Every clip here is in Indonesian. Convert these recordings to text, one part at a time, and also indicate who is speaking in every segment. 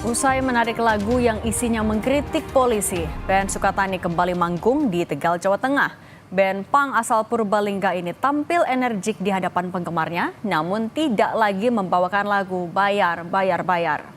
Speaker 1: Usai menarik lagu yang isinya mengkritik polisi, band Sukatani kembali manggung di Tegal, Jawa Tengah. Band punk asal Purbalingga ini tampil energik di hadapan penggemarnya, namun tidak lagi membawakan lagu Bayar, Bayar, Bayar.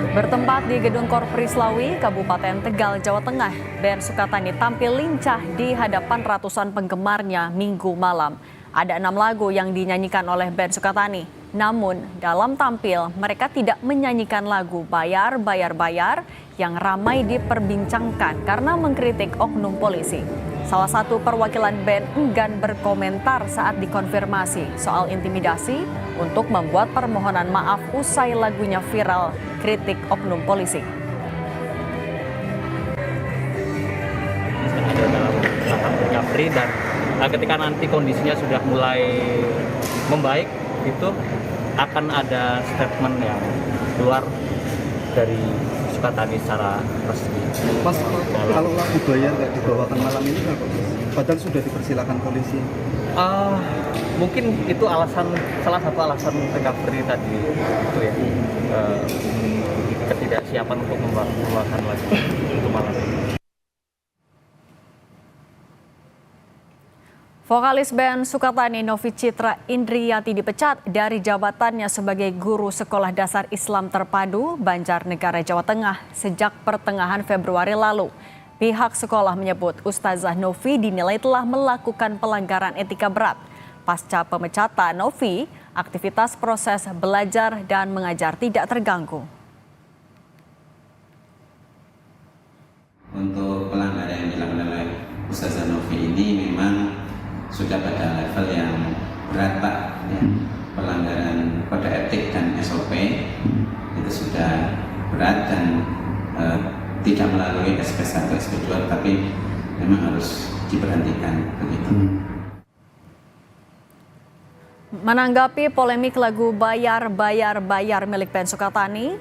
Speaker 1: Bertempat di Gedung Korpri Slawi, Kabupaten Tegal, Jawa Tengah, band Sukatani tampil lincah di hadapan ratusan penggemarnya Minggu malam. Ada 6 lagu yang dinyanyikan oleh band Sukatani. Namun, dalam tampil, mereka tidak menyanyikan lagu Bayar, Bayar, Bayar yang ramai diperbincangkan karena mengkritik oknum polisi. Salah satu perwakilan band enggan berkomentar saat dikonfirmasi soal intimidasi untuk membuat permohonan maaf usai lagunya viral kritik oknum polisi.
Speaker 2: Ada dalam tahap recovery dan ketika nanti kondisinya sudah mulai membaik, itu akan ada statement yang keluar dari Sukatani secara resmi.
Speaker 3: Mas, kalau lagu Bayar nggak dibawakan malam ini kenapa? Padahal sudah dipersilakan polisi.
Speaker 2: Mungkin itu salah satu alasan recovery tadi itu ya, ketidaksiapan untuk membawakan lagu untuk malam ini.
Speaker 1: Vokalis band Sukatani Novi Citra Indriyati dipecat dari jabatannya sebagai guru sekolah dasar Islam terpadu Banjarnegara, Jawa Tengah sejak pertengahan Februari lalu. Pihak sekolah menyebut Ustazah Novi dinilai telah melakukan pelanggaran etika berat. Pasca pemecatan Novi, aktivitas proses belajar dan mengajar tidak terganggu.
Speaker 4: Untuk pelanggaran yang dilakukan oleh Ustazah Novi ini memang sudah pada level yang berat, Pak. Ya. Pelanggaran kode etik dan SOP itu sudah berat dan tidak melalui SP1, SP2, tapi memang harus diberhentikan begitu.
Speaker 1: Menanggapi polemik lagu Bayar, Bayar, Bayar milik band Sukatani,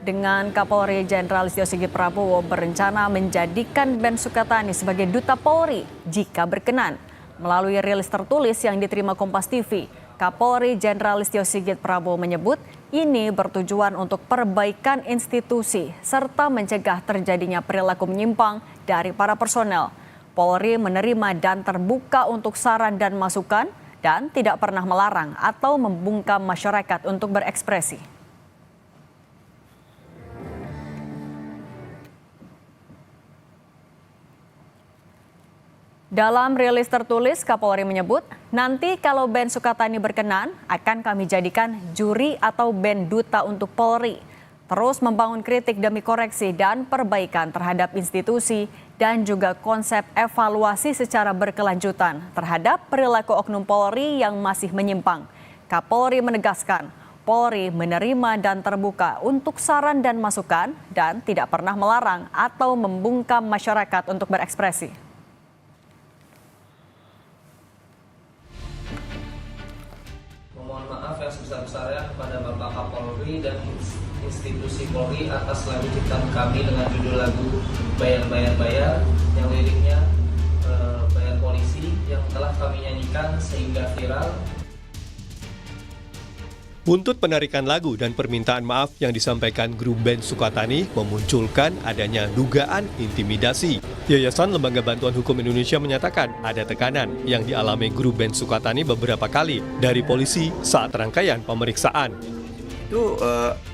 Speaker 1: dengan Kapolri Jenderal Listio Sigit Prabowo berencana menjadikan band Sukatani sebagai duta Polri jika berkenan. Melalui rilis tertulis yang diterima Kompas TV, Kapolri Jenderal Listio Sigit Prabowo menyebut ini bertujuan untuk perbaikan institusi serta mencegah terjadinya perilaku menyimpang dari para personel. Polri menerima dan terbuka untuk saran dan masukan dan tidak pernah melarang atau membungkam masyarakat untuk berekspresi. Dalam rilis tertulis, Kapolri menyebut, nanti kalau band Sukatani berkenan, akan kami jadikan juri atau band duta untuk Polri. Terus membangun kritik demi koreksi dan perbaikan terhadap institusi dan juga konsep evaluasi secara berkelanjutan terhadap perilaku oknum Polri yang masih menyimpang. Kapolri menegaskan, Polri menerima dan terbuka untuk saran dan masukan dan tidak pernah melarang atau membungkam masyarakat untuk berekspresi.
Speaker 5: Mohon maaf yang sebesar-besarnya kepada Bapak Kapolri dan institusi Polri atas lagu ciptaan kami dengan judul lagu Bayar, Bayar, Bayar yang liriknya bayar polisi yang telah kami nyanyikan sehingga viral.
Speaker 6: Buntut penarikan lagu dan permintaan maaf yang disampaikan grup band Sukatani memunculkan adanya dugaan intimidasi. Yayasan Lembaga Bantuan Hukum Indonesia menyatakan ada tekanan yang dialami grup band Sukatani beberapa kali dari polisi saat rangkaian pemeriksaan.
Speaker 3: Itu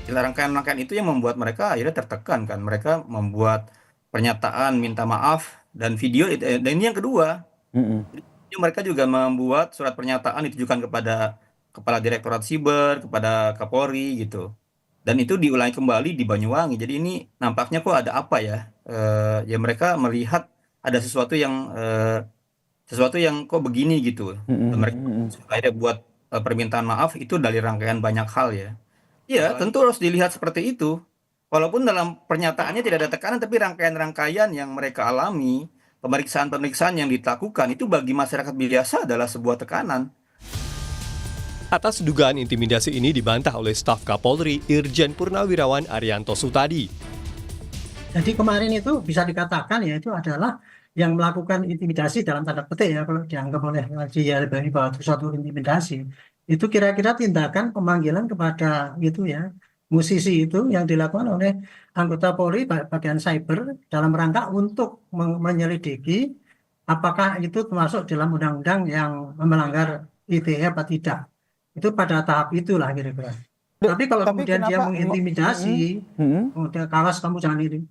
Speaker 3: rangkaian-rangkaian itu yang membuat mereka akhirnya tertekan kan. Mereka membuat pernyataan minta maaf dan video. Dan ini yang kedua. Mereka juga membuat surat pernyataan ditujukan kepada Kepala Direktorat Siber, kepada Kapolri gitu. Dan itu diulangi kembali di Banyuwangi. Jadi ini nampaknya kok ada apa ya? Ya mereka melihat ada sesuatu yang kok begini gitu. Mereka akhirnya buat permintaan maaf itu dari rangkaian banyak hal ya. Iya, tentu harus dilihat seperti itu. Walaupun dalam pernyataannya tidak ada tekanan, tapi rangkaian-rangkaian yang mereka alami, pemeriksaan-pemeriksaan yang dilakukan itu bagi masyarakat biasa adalah sebuah tekanan.
Speaker 6: Atas dugaan intimidasi ini dibantah oleh staf Kapolri Irjen Purnawirawan Arianto Sutadi.
Speaker 7: Jadi kemarin itu bisa dikatakan ya itu adalah yang melakukan intimidasi dalam tanda petik ya kalau dianggap oleh dia bahwa itu suatu intimidasi. Itu kira-kira tindakan pemanggilan kepada itu ya musisi itu yang dilakukan oleh anggota Polri bagian cyber dalam rangka untuk menyelidiki apakah itu termasuk dalam undang-undang yang melanggar ITE apa tidak. Itu pada tahap itulah kira-kira. Tapi kalau
Speaker 8: Tapi
Speaker 7: kemudian dia
Speaker 8: kenapa?
Speaker 7: mengintimidasi, kemudian kawas kamu jangan ini.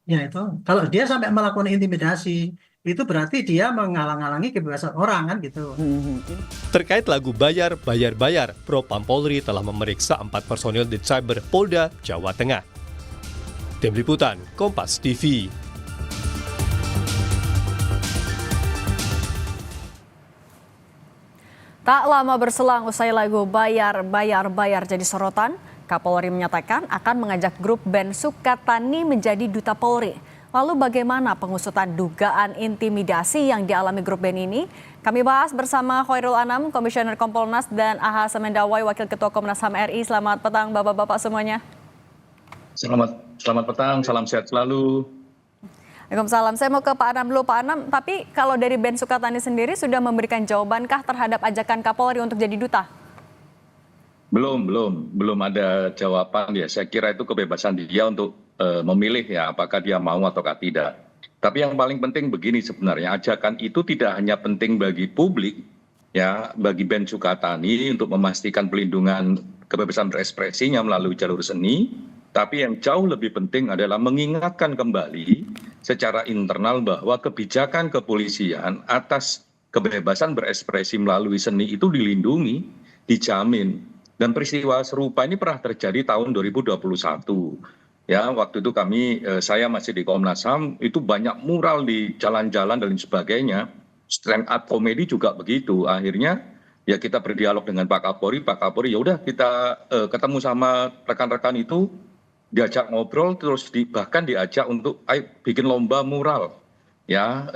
Speaker 7: Ya itu, kalau dia sampai melakukan intimidasi, itu berarti dia menghalang-halangi kebebasan orang kan gitu.
Speaker 6: Terkait lagu Bayar, Bayar, Bayar, Propam Polri telah memeriksa 4 personil di Cyber Polda Jawa Tengah. Tim Liputan, Kompas TV.
Speaker 1: Tak lama berselang usai lagu Bayar, Bayar, Bayar jadi sorotan, Kapolri menyatakan akan mengajak grup band Sukatani menjadi duta Polri. Lalu bagaimana pengusutan dugaan intimidasi yang dialami grup band ini? Kami bahas bersama Khairul Anam, Komisioner Kompolnas, dan Aha Semendawai, Wakil Ketua Komnas HAM RI. Selamat petang Bapak-Bapak semuanya.
Speaker 9: Selamat petang, salam sehat selalu.
Speaker 1: Waalaikumsalam. Saya mau ke Pak Anam dulu, Pak Anam. Tapi kalau dari band Sukatani sendiri sudah memberikan jawabankah terhadap ajakan Kapolri untuk jadi duta?
Speaker 9: Belum ada jawaban ya. Saya kira itu kebebasan dia untuk memilih ya apakah dia mau ataukah tidak. Tapi yang paling penting begini sebenarnya, ajakan itu tidak hanya penting bagi publik ya, bagi band Sukatani untuk memastikan pelindungan kebebasan berekspresinya melalui jalur seni, tapi yang jauh lebih penting adalah mengingatkan kembali secara internal bahwa kebijakan kepolisian atas kebebasan berekspresi melalui seni itu dilindungi, dijamin. Dan peristiwa serupa ini pernah terjadi tahun 2021. Ya, waktu itu saya masih di Komnas HAM, itu banyak mural di jalan-jalan dan sebagainya. Stand up komedi juga begitu. Akhirnya ya kita berdialog dengan Pak Kapolri ya udah kita ketemu sama rekan-rekan itu, diajak ngobrol, terus bahkan diajak untuk bikin lomba mural. Ya,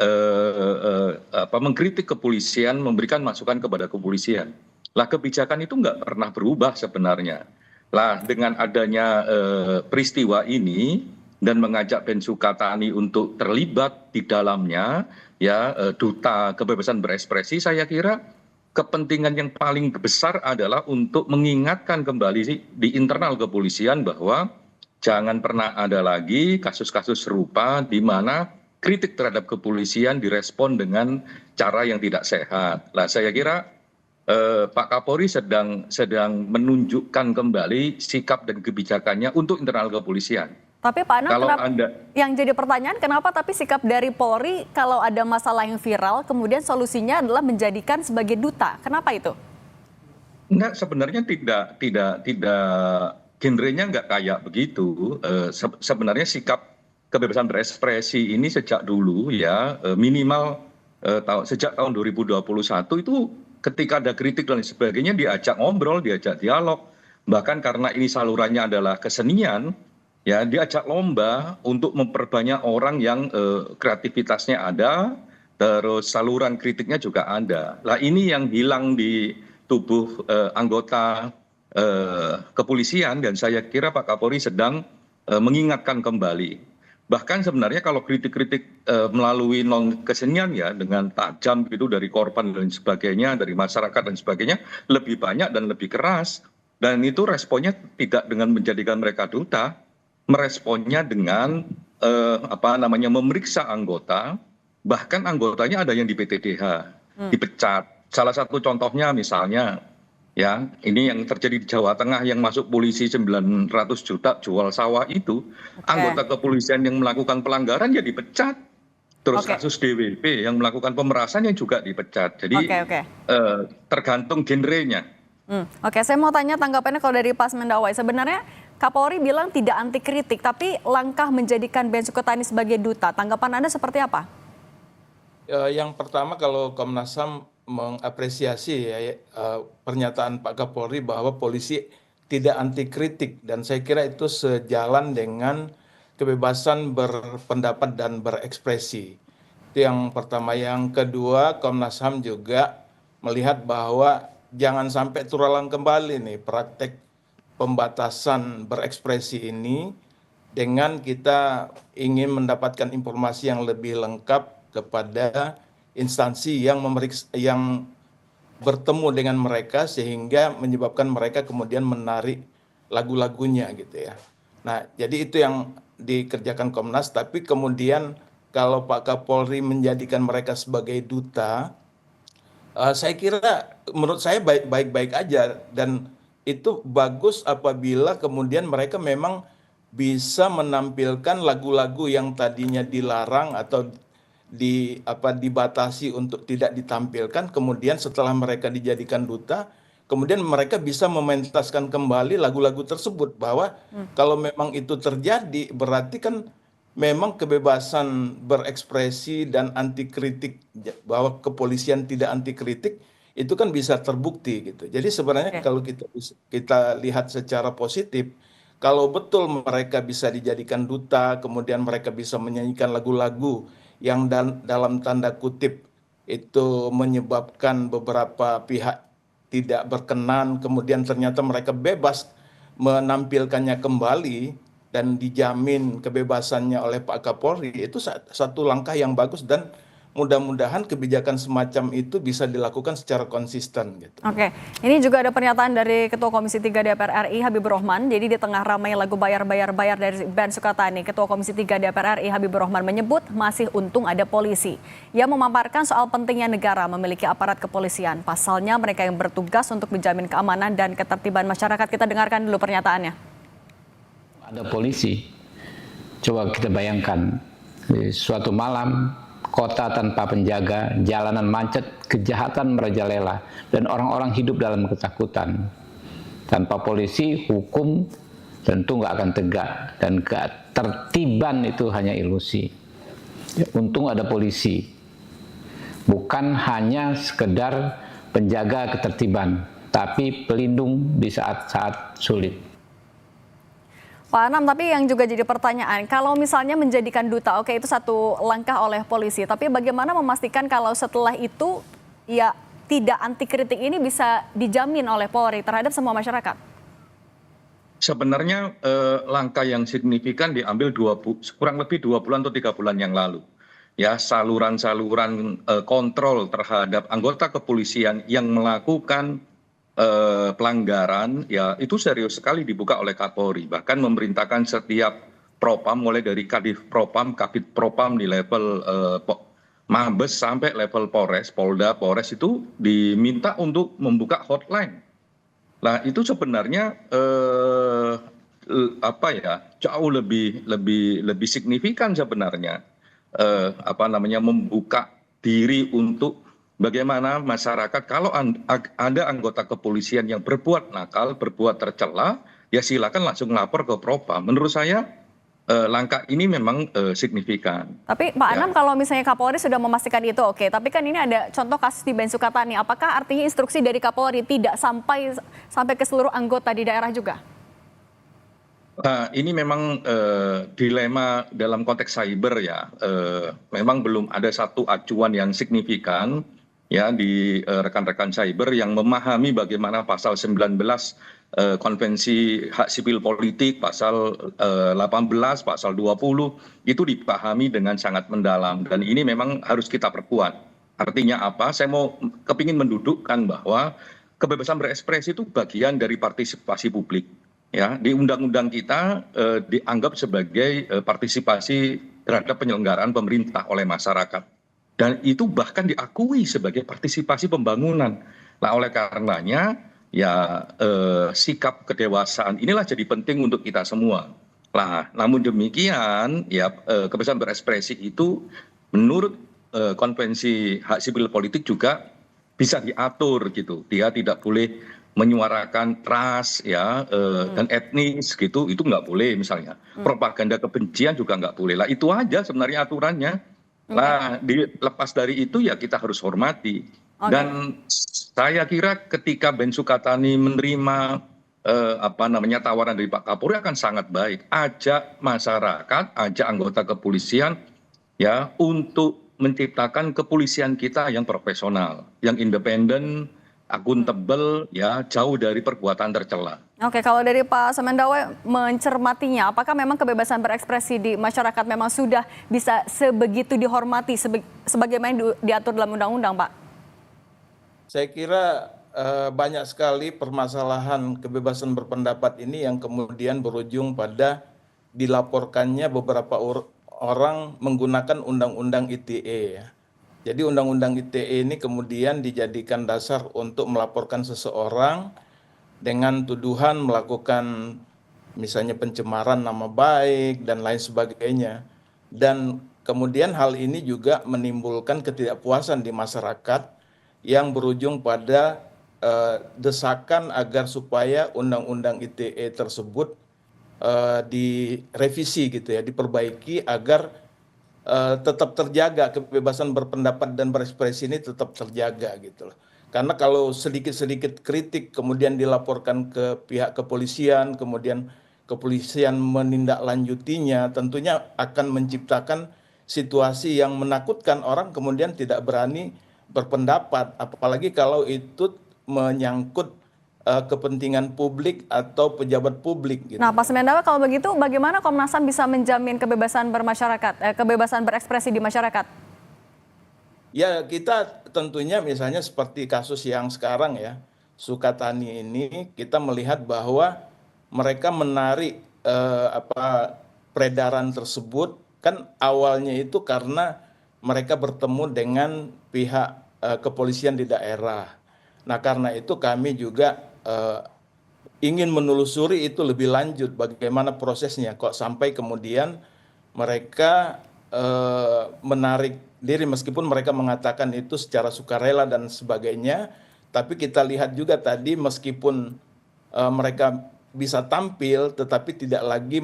Speaker 9: mengkritik kepolisian, memberikan masukan kepada kepolisian. Lah kebijakan itu nggak pernah berubah sebenarnya. Lah dengan adanya peristiwa ini dan mengajak band Sukatani untuk terlibat di dalamnya, ya duta kebebasan berekspresi, saya kira kepentingan yang paling besar adalah untuk mengingatkan kembali di internal kepolisian bahwa jangan pernah ada lagi kasus-kasus serupa di mana kritik terhadap kepolisian direspon dengan cara yang tidak sehat. Lah saya kira Pak Kapolri sedang menunjukkan kembali sikap dan kebijakannya untuk internal kepolisian.
Speaker 1: Tapi Pak Anam, yang jadi pertanyaan kenapa tapi sikap dari Polri kalau ada masalah yang viral kemudian solusinya adalah menjadikan sebagai duta. Kenapa itu?
Speaker 9: Enggak, sebenarnya tidak genrenya enggak kayak begitu. Sebenarnya sikap kebebasan berekspresi ini sejak dulu ya minimal sejak tahun 2021 itu ketika ada kritik dan sebagainya diajak ngobrol, diajak dialog. Bahkan karena ini salurannya adalah kesenian, ya diajak lomba untuk memperbanyak orang yang kreativitasnya ada, terus saluran kritiknya juga ada. Lah ini yang hilang di tubuh anggota kepolisian dan saya kira Pak Kapolri sedang mengingatkan kembali. Bahkan sebenarnya kalau kritik-kritik melalui non kesenian ya dengan tajam gitu dari korban dan sebagainya, dari masyarakat dan sebagainya lebih banyak dan lebih keras, dan itu responnya tidak dengan menjadikan mereka duta, meresponnya dengan memeriksa anggota, bahkan anggotanya ada yang di PTDH, dipecat. Salah satu contohnya misalnya ya ini yang terjadi di Jawa Tengah yang masuk polisi 900 juta jual sawah itu, anggota kepolisian yang melakukan pelanggaran ya dipecat. Terus kasus DWP yang melakukan pemerasan yang juga dipecat. Jadi tergantung genrenya.
Speaker 1: Oke, saya mau tanya tanggapannya kalau dari Pak Semendawai. Sebenarnya Kapolri bilang tidak anti kritik, tapi langkah menjadikan band Sukatani sebagai duta. Tanggapan Anda seperti apa?
Speaker 10: Yang pertama kalau Komnas HAM mengapresiasi pernyataan Pak Kapolri bahwa polisi tidak anti kritik dan saya kira itu sejalan dengan kebebasan berpendapat dan berekspresi. Itu yang pertama. Yang kedua, Komnas HAM juga melihat bahwa jangan sampai terulang kembali nih praktek pembatasan berekspresi ini dengan kita ingin mendapatkan informasi yang lebih lengkap kepada instansi yang bertemu dengan mereka sehingga menyebabkan mereka kemudian menarik lagu-lagunya gitu ya. Nah, jadi itu yang dikerjakan Komnas, tapi kemudian kalau Pak Kapolri menjadikan mereka sebagai duta, saya kira menurut saya baik-baik aja, dan itu bagus apabila kemudian mereka memang bisa menampilkan lagu-lagu yang tadinya dilarang atau dibatasi untuk tidak ditampilkan, kemudian setelah mereka dijadikan duta, kemudian mereka bisa mementaskan kembali lagu-lagu tersebut, bahwa kalau memang itu terjadi berarti kan memang kebebasan berekspresi dan anti kritik, bahwa kepolisian tidak anti kritik itu kan bisa terbukti gitu. Jadi sebenarnya kalau kita lihat secara positif, kalau betul mereka bisa dijadikan duta, kemudian mereka bisa menyanyikan lagu-lagu yang dalam tanda kutip itu menyebabkan beberapa pihak tidak berkenan, kemudian ternyata mereka bebas menampilkannya kembali dan dijamin kebebasannya oleh Pak Kapolri, itu satu langkah yang bagus, dan mudah-mudahan kebijakan semacam itu bisa dilakukan secara konsisten gitu.
Speaker 1: Oke, ini juga ada pernyataan dari Ketua Komisi 3 DPR RI Habibur Rahman. Jadi di tengah ramai lagu bayar dari Ben Sukatani, Ketua Komisi 3 DPR RI Habibur Rahman menyebut masih untung ada polisi. Ia memaparkan soal pentingnya negara memiliki aparat kepolisian. Pasalnya mereka yang bertugas untuk menjamin keamanan dan ketertiban masyarakat. Kita dengarkan dulu pernyataannya.
Speaker 8: Ada polisi. Coba kita bayangkan, suatu malam kota tanpa penjaga, jalanan macet, kejahatan merajalela, dan orang-orang hidup dalam ketakutan. Tanpa polisi, hukum tentu nggak akan tegak, dan ketertiban itu hanya ilusi. Untung ada polisi, bukan hanya sekedar penjaga ketertiban, tapi pelindung di saat-saat sulit.
Speaker 1: Pak Anam, tapi yang juga jadi pertanyaan, kalau misalnya menjadikan duta, oke itu satu langkah oleh polisi, tapi bagaimana memastikan kalau setelah itu ya tidak anti kritik ini bisa dijamin oleh Polri terhadap semua masyarakat?
Speaker 9: Sebenarnya langkah yang signifikan diambil kurang lebih 2 bulan atau 3 bulan yang lalu. Ya, saluran-saluran kontrol terhadap anggota kepolisian yang melakukan pelanggaran, ya itu serius sekali dibuka oleh Kapolri, bahkan memerintahkan setiap propam mulai dari kadif propam, kabid propam di level Mabes sampai level Polres, Polda, Polres itu diminta untuk membuka hotline. Nah itu sebenarnya jauh lebih signifikan sebenarnya membuka diri untuk bagaimana masyarakat kalau ada anggota kepolisian yang berbuat nakal, berbuat tercela, ya silakan langsung lapor ke propam. Menurut saya langkah ini memang signifikan.
Speaker 1: Tapi Pak Anam, kalau misalnya Kapolri sudah memastikan itu oke, tapi kan ini ada contoh kasus di Ben Sukatani. Apakah artinya instruksi dari Kapolri tidak sampai ke seluruh anggota di daerah juga?
Speaker 9: Nah, ini memang dilema dalam konteks cyber ya. Memang belum ada satu acuan yang signifikan ya di rekan-rekan cyber yang memahami bagaimana pasal 19 Konvensi Hak Sipil Politik, pasal 18, pasal 20 itu dipahami dengan sangat mendalam, dan ini memang harus kita perkuat. Artinya apa? Saya mau kepingin mendudukkan bahwa kebebasan berekspresi itu bagian dari partisipasi publik. Ya, di undang-undang kita dianggap sebagai partisipasi terhadap penyelenggaraan pemerintah oleh masyarakat. Dan itu bahkan diakui sebagai partisipasi pembangunan. Nah, oleh karenanya, ya sikap kedewasaan inilah jadi penting untuk kita semua. Nah, namun demikian, ya kebebasan berekspresi itu menurut Konvensi Hak Sipil Politik juga bisa diatur gitu. Dia tidak boleh menyuarakan ras ya dan etnis gitu, itu nggak boleh misalnya. Propaganda kebencian juga nggak boleh. Lah itu aja sebenarnya aturannya. Nah, lepas dari itu ya kita harus hormati. Dan saya kira ketika Ben Sukatani menerima tawaran dari Pak Kapolri akan sangat baik. Ajak masyarakat, ajak anggota kepolisian ya untuk menciptakan kepolisian kita yang profesional, yang independen, akuntabel, ya jauh dari perbuatan tercela.
Speaker 1: Oke, kalau dari Pak Semendawe mencermatinya, apakah memang kebebasan berekspresi di masyarakat memang sudah bisa sebegitu dihormati sebagaimana diatur dalam undang-undang, Pak?
Speaker 10: Saya kira banyak sekali permasalahan kebebasan berpendapat ini yang kemudian berujung pada dilaporkannya beberapa orang menggunakan undang-undang ITE ya. Jadi undang-undang ITE ini kemudian dijadikan dasar untuk melaporkan seseorang dengan tuduhan melakukan misalnya pencemaran nama baik dan lain sebagainya. Dan kemudian hal ini juga menimbulkan ketidakpuasan di masyarakat yang berujung pada desakan agar supaya undang-undang ITE tersebut direvisi gitu ya, diperbaiki agar tetap terjaga kebebasan berpendapat dan berekspresi ini tetap terjaga gitu loh. Karena kalau sedikit-sedikit kritik kemudian dilaporkan ke pihak kepolisian, kemudian kepolisian menindaklanjutinya, tentunya akan menciptakan situasi yang menakutkan orang kemudian tidak berani berpendapat, apalagi kalau itu menyangkut kepentingan publik atau pejabat publik. Gitu.
Speaker 1: Nah, Pak Semendawe, kalau begitu bagaimana Komnas HAM bisa menjamin kebebasan kebebasan berekspresi di masyarakat?
Speaker 10: Ya, kita tentunya misalnya seperti kasus yang sekarang ya, Sukatani ini kita melihat bahwa mereka menarik peredaran tersebut kan awalnya itu karena mereka bertemu dengan pihak kepolisian di daerah. Nah, karena itu kami juga ingin menelusuri itu lebih lanjut bagaimana prosesnya kok sampai kemudian mereka menarik diri meskipun mereka mengatakan itu secara sukarela dan sebagainya, tapi kita lihat juga tadi meskipun mereka bisa tampil tetapi tidak lagi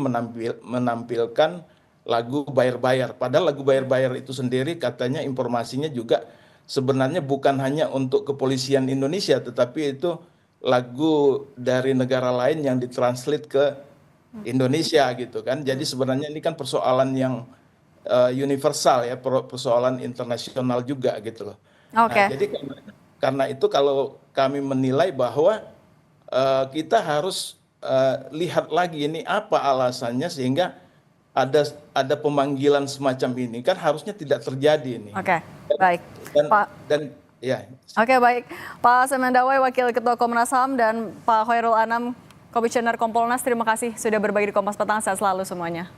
Speaker 10: menampilkan lagu bayar-bayar. Padahal lagu bayar-bayar itu sendiri katanya informasinya juga sebenarnya bukan hanya untuk kepolisian Indonesia, tetapi itu lagu dari negara lain yang ditranslate ke Indonesia gitu kan. Jadi sebenarnya ini kan persoalan yang universal ya, persoalan internasional juga gitu loh.
Speaker 1: Oke.
Speaker 10: Nah, jadi karena itu kalau kami menilai bahwa kita harus lihat lagi ini apa alasannya sehingga ada pemanggilan semacam ini kan harusnya tidak terjadi ini.
Speaker 1: Oke, baik.
Speaker 10: Ya.
Speaker 1: Oke, baik. Pak Semendawe, Wakil Ketua Komnas HAM, dan Pak Khairul Anam, Komisioner Kompolnas, terima kasih sudah berbagi di Kompas Petang. Sehat selalu semuanya.